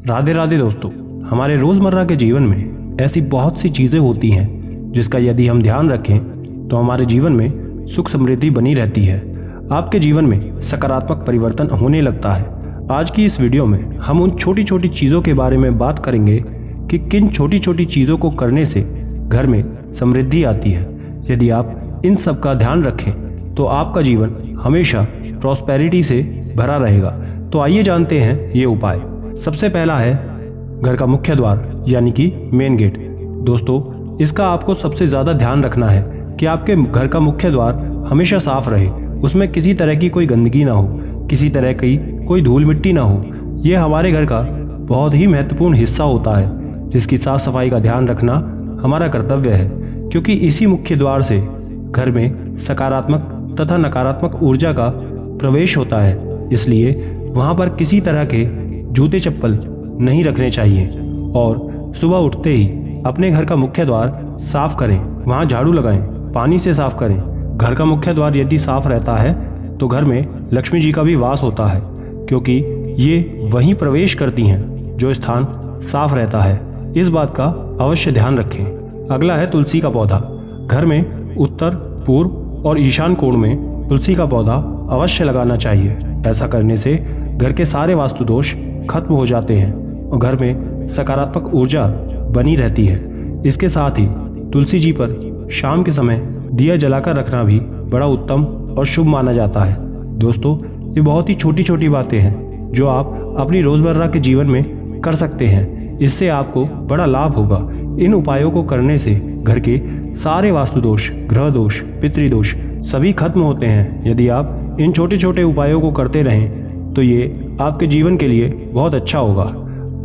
राधे राधे दोस्तों। हमारे रोज़मर्रा के जीवन में ऐसी बहुत सी चीज़ें होती हैं जिसका यदि हम ध्यान रखें तो हमारे जीवन में सुख समृद्धि बनी रहती है। आपके जीवन में सकारात्मक परिवर्तन होने लगता है। आज की इस वीडियो में हम उन छोटी छोटी चीज़ों के बारे में बात करेंगे कि किन छोटी छोटी चीज़ों को करने से घर में समृद्धि आती है। यदि आप इन सब का ध्यान रखें तो आपका जीवन हमेशा प्रॉस्पेरिटी से भरा रहेगा। तो आइए जानते हैं ये उपाय। सबसे पहला है घर का मुख्य द्वार यानी कि मेन गेट। दोस्तों, इसका आपको सबसे ज़्यादा ध्यान रखना है कि आपके घर का मुख्य द्वार हमेशा साफ रहे, उसमें किसी तरह की कोई गंदगी ना हो, किसी तरह की कोई धूल मिट्टी ना हो। ये हमारे घर का बहुत ही महत्वपूर्ण हिस्सा होता है जिसकी साफ सफाई का ध्यान रखना हमारा कर्तव्य है, क्योंकि इसी मुख्य द्वार से घर में सकारात्मक तथा नकारात्मक ऊर्जा का प्रवेश होता है। इसलिए वहाँ पर किसी तरह के जूते चप्पल नहीं रखने चाहिए और सुबह उठते ही अपने घर का मुख्य द्वार साफ करें, वहाँ झाड़ू लगाएं, पानी से साफ करें। घर का मुख्य द्वार यदि साफ रहता है तो घर में लक्ष्मी जी का भी वास होता है, क्योंकि ये वहीं प्रवेश करती हैं जो स्थान साफ रहता है। इस बात का अवश्य ध्यान रखें। अगला है तुलसी का पौधा। घर में उत्तर, पूर्व और ईशान कोण में तुलसी का पौधा अवश्य लगाना चाहिए। ऐसा करने से घर के सारे वास्तु दोष खत्म हो जाते हैं और घर में सकारात्मक ऊर्जा बनी रहती है। इसके साथ ही तुलसी जी पर शाम के समय दिया जलाकर रखना भी बड़ा उत्तम और शुभ माना जाता है। दोस्तों, ये बहुत ही छोटी छोटी बातें हैं जो आप अपनी रोजमर्रा के जीवन में कर सकते हैं। इससे आपको बड़ा लाभ होगा। इन उपायों को करने से घर के सारे वास्तु दोष, ग्रह दोष, पितृदोष सभी खत्म होते हैं। यदि आप इन छोटे छोटे उपायों को करते रहें तो ये आपके जीवन के लिए बहुत अच्छा होगा।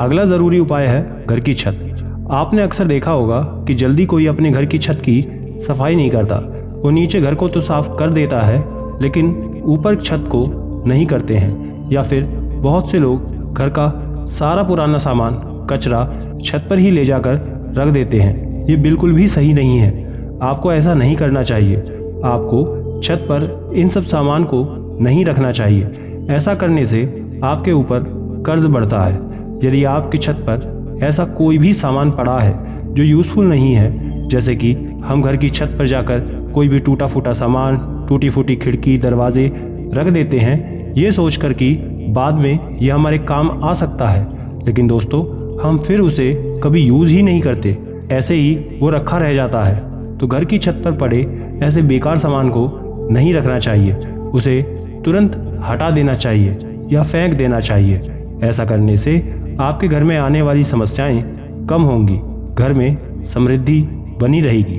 अगला ज़रूरी उपाय है घर की छत। आपने अक्सर देखा होगा कि जल्दी कोई अपने घर की छत की सफाई नहीं करता। वो नीचे घर को तो साफ कर देता है लेकिन ऊपर छत को नहीं करते हैं, या फिर बहुत से लोग घर का सारा पुराना सामान, कचरा छत पर ही ले जाकर रख देते हैं। ये बिल्कुल भी सही नहीं है। आपको ऐसा नहीं करना चाहिए। आपको छत पर इन सब सामान को नहीं रखना चाहिए। ऐसा करने से आपके ऊपर कर्ज बढ़ता है। यदि आपकी छत पर ऐसा कोई भी सामान पड़ा है जो यूज़फुल नहीं है, जैसे कि हम घर की छत पर जाकर कोई भी टूटा फूटा सामान, टूटी फूटी खिड़की, दरवाजे रख देते हैं ये सोचकर कि बाद में यह हमारे काम आ सकता है, लेकिन दोस्तों हम फिर उसे कभी यूज़ ही नहीं करते, ऐसे ही वो रखा रह जाता है। तो घर की छत पर पड़े ऐसे बेकार सामान को नहीं रखना चाहिए। उसे तुरंत हटा देना चाहिए या फेंक देना चाहिए। ऐसा करने से आपके घर में आने वाली समस्याएं कम होंगी, घर में समृद्धि बनी रहेगी।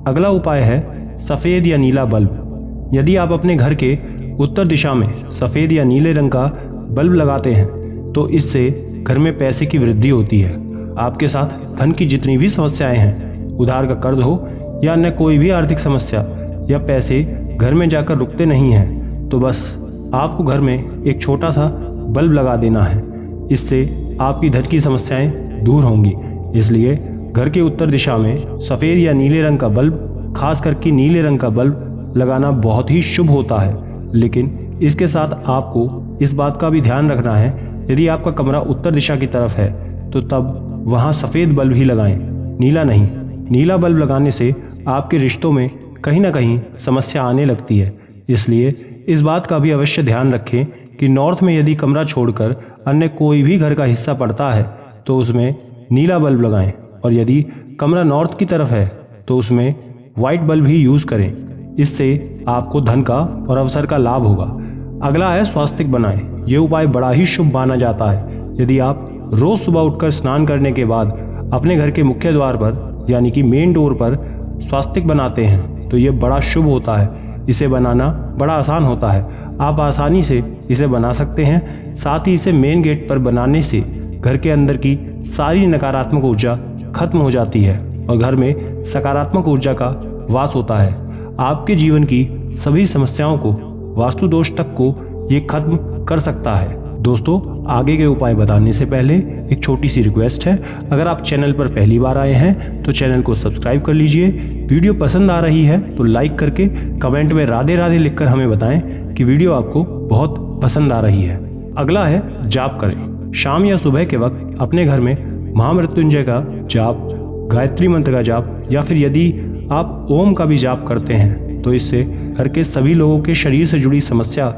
अगला उपाय है सफ़ेद या नीला बल्ब। यदि आप अपने घर के उत्तर दिशा में सफ़ेद या नीले रंग का बल्ब लगाते हैं तो इससे घर में पैसे की वृद्धि होती है। आपके साथ धन की जितनी भी समस्याएं हैं, उधार का कर्ज हो या अन्य कोई भी आर्थिक समस्या या पैसे घर में जाकर रुकते नहीं हैं, तो बस आपको घर में एक छोटा सा बल्ब लगा देना है। इससे आपकी धन की समस्याएं दूर होंगी। इसलिए घर के उत्तर दिशा में सफ़ेद या नीले रंग का बल्ब, खास करके नीले रंग का बल्ब लगाना बहुत ही शुभ होता है। लेकिन इसके साथ आपको इस बात का भी ध्यान रखना है, यदि आपका कमरा उत्तर दिशा की तरफ है तो तब वहाँ सफ़ेद बल्ब ही लगाएं, नीला नहीं। नीला बल्ब लगाने से आपके रिश्तों में कहीं ना कहीं समस्या आने लगती है। इसलिए इस बात का भी अवश्य ध्यान रखें कि नॉर्थ में यदि कमरा छोड़कर अन्य कोई भी घर का हिस्सा पड़ता है तो उसमें नीला बल्ब लगाएं, और यदि कमरा नॉर्थ की तरफ है तो उसमें वाइट बल्ब ही यूज़ करें। इससे आपको धन का और अवसर का लाभ होगा। अगला है स्वास्तिक बनाएं। ये उपाय बड़ा ही शुभ माना जाता है। यदि आप रोज़ सुबह उठकर स्नान करने के बाद अपने घर के मुख्य द्वार पर यानी कि मेन डोर पर स्वास्तिक बनाते हैं तो ये बड़ा शुभ होता है। इसे बनाना बड़ा आसान होता है, आप आसानी से इसे बना सकते हैं। साथ ही इसे मेन गेट पर बनाने से घर के अंदर की सारी नकारात्मक ऊर्जा खत्म हो जाती है और घर में सकारात्मक ऊर्जा का वास होता है। आपके जीवन की सभी समस्याओं को, वास्तु दोष तक को ये खत्म कर सकता है। दोस्तों, आगे के उपाय बताने से पहले एक छोटी सी रिक्वेस्ट है। अगर आप चैनल पर पहली बार आए हैं तो चैनल को सब्सक्राइब कर लीजिए। वीडियो पसंद आ रही है तो लाइक करके कमेंट में राधे राधे लिखकर हमें बताएं कि वीडियो आपको बहुत पसंद आ रही है। अगला है जाप करें। शाम या सुबह के वक्त अपने घर में महामृत्युंजय का जाप, गायत्री मंत्र का जाप या फिर यदि आप ओम का भी जाप करते हैं तो इससे घर के सभी लोगों के शरीर से जुड़ी समस्या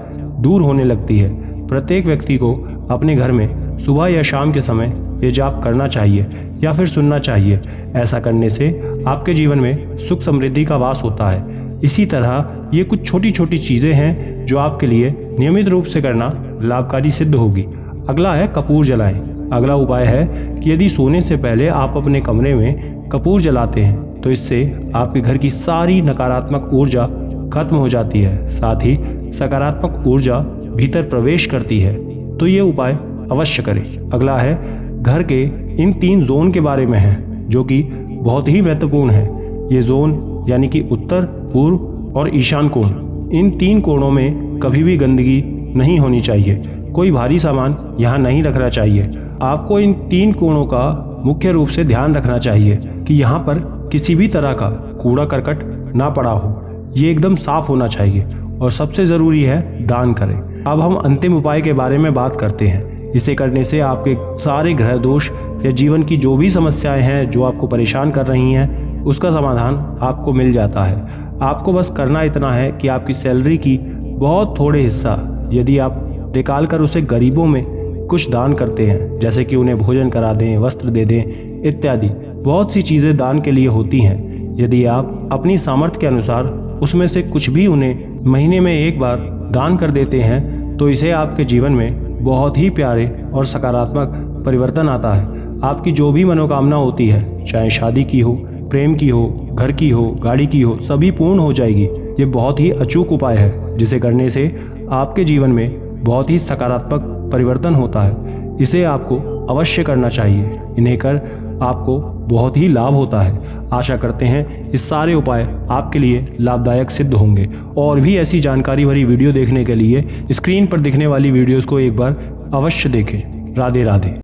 दूर होने लगती है। प्रत्येक व्यक्ति को अपने घर में सुबह या शाम के समय ये जाप करना चाहिए या फिर सुनना चाहिए। ऐसा करने से आपके जीवन में सुख समृद्धि का वास होता है। इसी तरह ये कुछ छोटी छोटी चीज़ें हैं जो आपके लिए नियमित रूप से करना लाभकारी सिद्ध होगी। अगला है कपूर जलाएं। अगला उपाय है कि यदि सोने से पहले आप अपने कमरे में कपूर जलाते हैं तो इससे आपके घर की सारी नकारात्मक ऊर्जा खत्म हो जाती है, साथ ही सकारात्मक ऊर्जा भीतर प्रवेश करती है। तो ये उपाय अवश्य करें। अगला है घर के इन 3 जोन के बारे में है जो कि बहुत ही महत्वपूर्ण है। ये जोन यानी कि उत्तर, पूर्व और ईशान कोण, इन 3 कोणों में कभी भी गंदगी नहीं होनी चाहिए। कोई भारी सामान यहाँ नहीं रखना चाहिए। आपको इन 3 कोणों का मुख्य रूप से ध्यान रखना चाहिए कि यहाँ पर किसी भी तरह का कूड़ा करकट ना पड़ा हो। ये एकदम साफ होना चाहिए और सबसे ज़रूरी है दान करें। अब हम अंतिम उपाय के बारे में बात करते हैं। इसे करने से आपके सारे ग्रह दोष या जीवन की जो भी समस्याएं हैं जो आपको परेशान कर रही हैं उसका समाधान आपको मिल जाता है। आपको बस करना इतना है कि आपकी सैलरी की बहुत थोड़े हिस्सा यदि आप निकाल कर उसे गरीबों में कुछ दान करते हैं, जैसे कि उन्हें भोजन करा दें, वस्त्र दे दें इत्यादि, बहुत सी चीज़ें दान के लिए होती हैं। यदि आप अपनी सामर्थ्य के अनुसार उसमें से कुछ भी उन्हें महीने में एक बार दान कर देते हैं तो इसे आपके जीवन में बहुत ही प्यारे और सकारात्मक परिवर्तन आता है। आपकी जो भी मनोकामना होती है, चाहे शादी की हो, प्रेम की हो, घर की हो, गाड़ी की हो, सभी पूर्ण हो जाएगी। ये बहुत ही अचूक उपाय है जिसे करने से आपके जीवन में बहुत ही सकारात्मक परिवर्तन होता है। इसे आपको अवश्य करना चाहिए। इन्हें कर आपको बहुत ही लाभ होता है। आशा करते हैं इस सारे उपाय आपके लिए लाभदायक सिद्ध होंगे। और भी ऐसी जानकारी भरी वीडियो देखने के लिए स्क्रीन पर दिखने वाली वीडियोस को एक बार अवश्य देखें। राधे राधे।